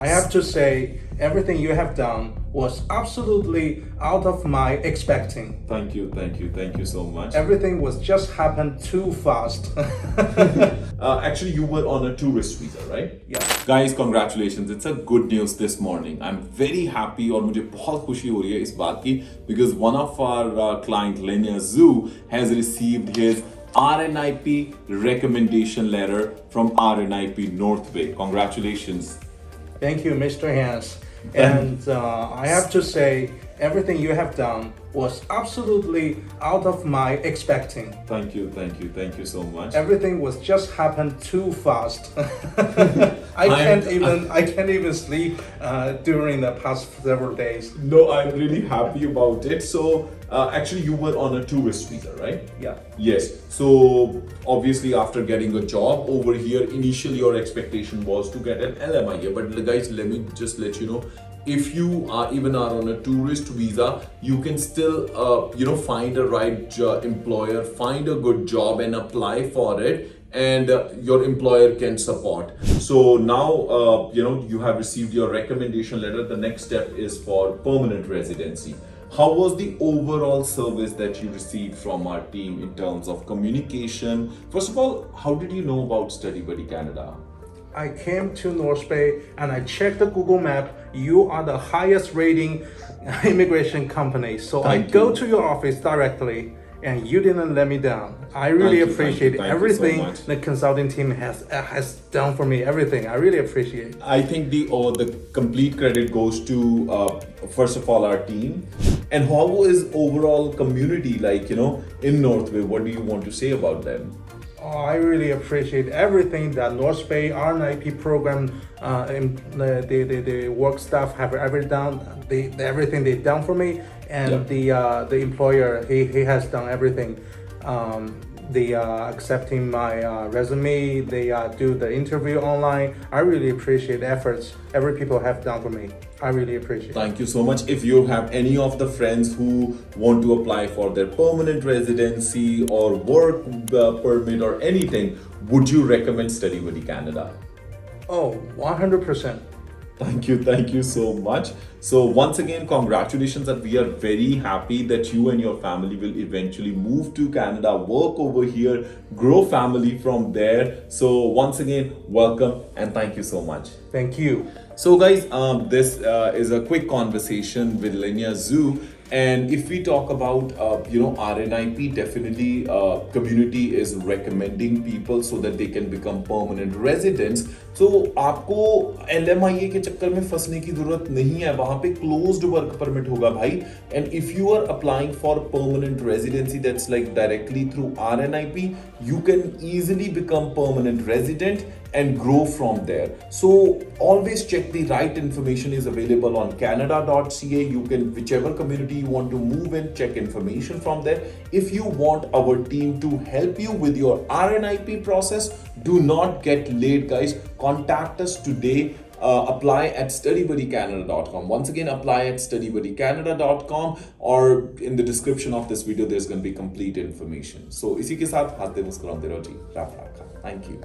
I have to say, everything you have done was absolutely out of my expecting. Thank you so much. Everything was just happened too fast. Actually, you were on a tourist visa, right? Yeah. Guys, congratulations. It's a good news this morning. I'm very happy और मुझे बहुत खुशी हो रही है इस बात की because one of our client LMIA Zoo has received his RNIP recommendation letter from RNIP North Bay. Congratulations. Thank you, Mr. Hans. And I have to say, everything you have done was absolutely out of my expecting. Thank you so much. Everything was just happened too fast. I can't even sleep during the past several days. No, I'm really happy about it. So actually you were on a tourist visa, right? Yeah. Yes. So obviously after getting a job over here, initially your expectation was to get an LMIA. But guys, let me just let you know, if you are on a tourist visa, you can still find a right employer, find a good job and apply for it, and your employer can support. So now you have received your recommendation letter. The next step is for permanent residency. How was the overall service that you received from our team in terms of communication? First of all, how did you know about Study Buddy Canada? I came to North Bay and I checked the Google map. You are the highest rating immigration company. So I go to your office directly and you didn't let me down. I really appreciate everything the consulting team has done for me. Everything. I really appreciate. I think the complete credit goes to first of all our team. And how is overall community like, in North Bay? What do you want to say about them? Oh, I really appreciate everything that North Bay RNIP program, the work staff have ever done. Everything they've done for me, and the employer he has done everything. They accepting my resume. They do the interview online. I really appreciate efforts every people have done for me. I really appreciate. Thank you so much. If you have any of the friends who want to apply for their permanent residency or work permit or anything, would you recommend Study Buddy Canada? Oh, 100%. Thank you so much. So once again, congratulations, that we are very happy that you and your family will eventually move to Canada, work over here, grow family from there. So once again, welcome and thank you so much. Thank you. So guys, this is a quick conversation with LMIA Zoo. And if we talk about, RNIP, definitely community is recommending people so that they can become permanent residents. So आपको LMIA के चक्कर में फंसने की जरूरत नहीं है, वहाँ पे closed work permit होगा भाई. And if you are applying for permanent residency, that's like directly through RNIP, you can easily become permanent resident and grow from there. So always check the right information is available on canada.ca. You can, whichever community you want to move in, check information from there. If you want our team to help you with your RNIP process, do not get late, guys. Contact us today. Apply at studybuddycanada.com. Once again, apply at studybuddycanada.com, or in the description of this video, there's going to be complete information. So इसी के साथ हंसते मुस्कुराते रहो जी. Thank you.